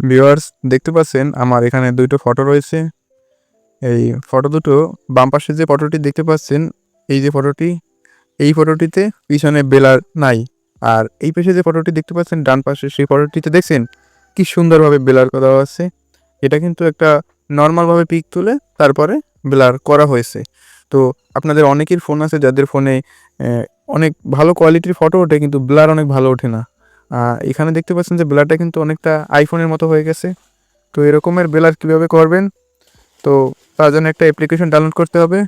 Viewers, দেখতে পাচ্ছেন আমার এখানে দুটো ফটো রয়েছে। এই ফটো দুটো, বাম পাশে যে ফটোটি দেখতে পাচ্ছেন, এই যে ফটোটি, এই ফটোটিতে পিছনে ব্লার নাই। আর এই পাশে যে ফটোটি দেখতে পাচ্ছেন ডান পাশে, সেই ফটোটিতে দেখছেন কি সুন্দরভাবে ব্লার করা আছে। এটা কিন্তু একটা নর্মালভাবে পিক তুলে তারপরে ব্লার করা হয়েছে। তো আপনাদের অনেকের ফোন আছে যাদের ফোনে অনেক ভালো কোয়ালিটির ফটো ওঠে, কিন্তু ব্লার অনেক ভালো ওঠে না। এখানে দেখতে পাচ্ছেন যে ব্লারটা কিন্তু অনেকটা আইফোনের মতো হয়ে গেছে। তো এরকমের ব্লার কীভাবে করবেন, তো তার জন্য একটা অ্যাপ্লিকেশন ডাউনলোড করতে হবে।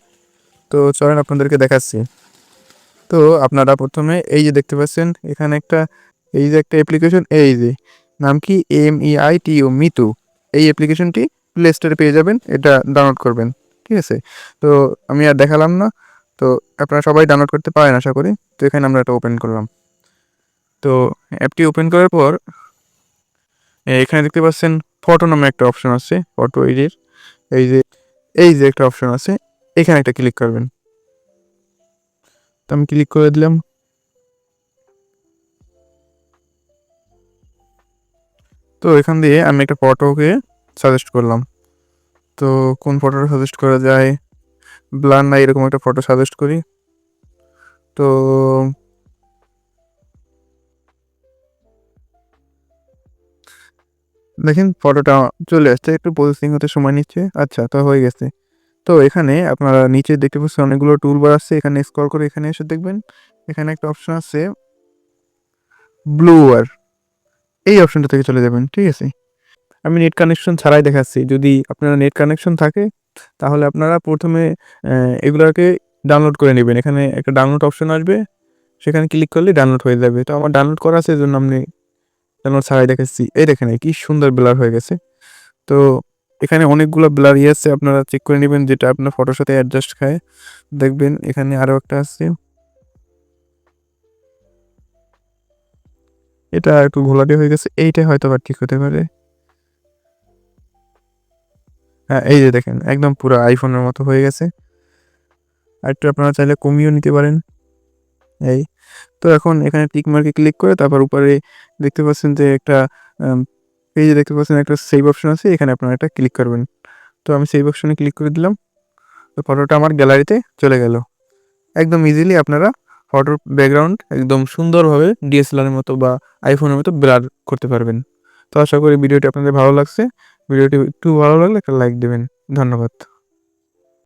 তো চলেন আপনাদেরকে দেখাচ্ছি। তো আপনারা প্রথমে এই যে দেখতে পাচ্ছেন এখানে একটা, এই যে একটা অ্যাপ্লিকেশন, এই যে নাম কি MEITU, মিতু। এই অ্যাপ্লিকেশনটি প্লে স্টোরে পেয়ে যাবেন, এটা ডাউনলোড করবেন। ঠিক আছে, তো আমি আর দেখালাম না। তো আপনারা সবাই ডাউনলোড করতে পারেন আশা করি। তো এখানে আমরা এটা ওপেন করলাম। তো অ্যাপটি ওপেন করার পর এখানে দেখতে পাচ্ছেন ফটো নামে একটা অপশন আছে, ফটো এডিট। এই যে, এই যে একটা অপশন আছে, এখানে একটা ক্লিক করবেন। তো আমি ক্লিক করে দিলাম। তো এখান দিয়ে আমি একটা ফটোকে সাজেস্ট করলাম। তো কোন ফটোটা সাজেস্ট করা যায়, ব্লার নাই এরকম একটা ফটো সাজেস্ট করি। তো দেখেন ফটোটা চলে আসছে, একটু প্রসেসিং হতে সময় নিচ্ছে। আচ্ছা, তো হয়ে গেছে। তো এখানে আপনারা নিচে দেখতে পাচ্ছেন অনেকগুলো টুলবার আছে, এখানে স্ক্রল করে এখানে এসে দেখবেন এখানে একটা অপশন আছে ব্লুয়ার, এই অপশনটা থেকে চলে যাবেন। ঠিক আছে, আমি নেট কানেকশন ছাড়াই দেখাচ্ছি। যদি আপনারা নেট কানেকশন থাকে তাহলে আপনারা প্রথমে এগুলোকে ডাউনলোড করে নেবেন। এখানে একটা ডাউনলোড অপশন আসবে, সেখানে ক্লিক করলে ডাউনলোড হয়ে যাবে। তো আমার ডাউনলোড করা আছে, এজন্য আমি ডাউনলোড ছাড়াই দেখাচ্ছি। এই দেখেন কি সুন্দর ব্লার হয়ে গেছে। তো এখানে অনেকগুলো ব্লার আছে, আপনারা চেক করে নেবেন যেটা আপনার ফটোর সাথে অ্যাডজাস্ট খায়। দেখবেন এখানে আরও একটা আছে, এটা একটু ঘোলাটে হয়ে গেছে, এইটা হয়তো বা ঠিক হতে পারে। হ্যাঁ, এই যে দেখেন একদম পুরো আইফোনের মতো হয়ে গেছে। আর একটু আপনারা চাইলে কমিয়েও নিতে পারেন। এই তো এখন এখানে টিক মার্কে ক্লিক করে তারপর উপরে দেখতে পাচ্ছেন যে একটা পেজে দেখতে পাচ্ছেন একটা সেভ অপশন আছে, এখানে আপনারা একটা ক্লিক করবেন। তো আমি সেভ অপশনে ক্লিক করে দিলাম। তো ফটোটা আমার গ্যালারিতে চলে গেল। একদম ইজিলি আপনারা ফটোর ব্যাকগ্রাউন্ড একদম সুন্দরভাবে DSLR এর মতো বা আইফোনের মতো ব্লার করতে পারবেন। তো আশা করি ভিডিওটি আপনাদের ভালো লাগছে। ভিডিওটি একটু ভালো লাগলে একটা লাইক দেবেন। ধন্যবাদ।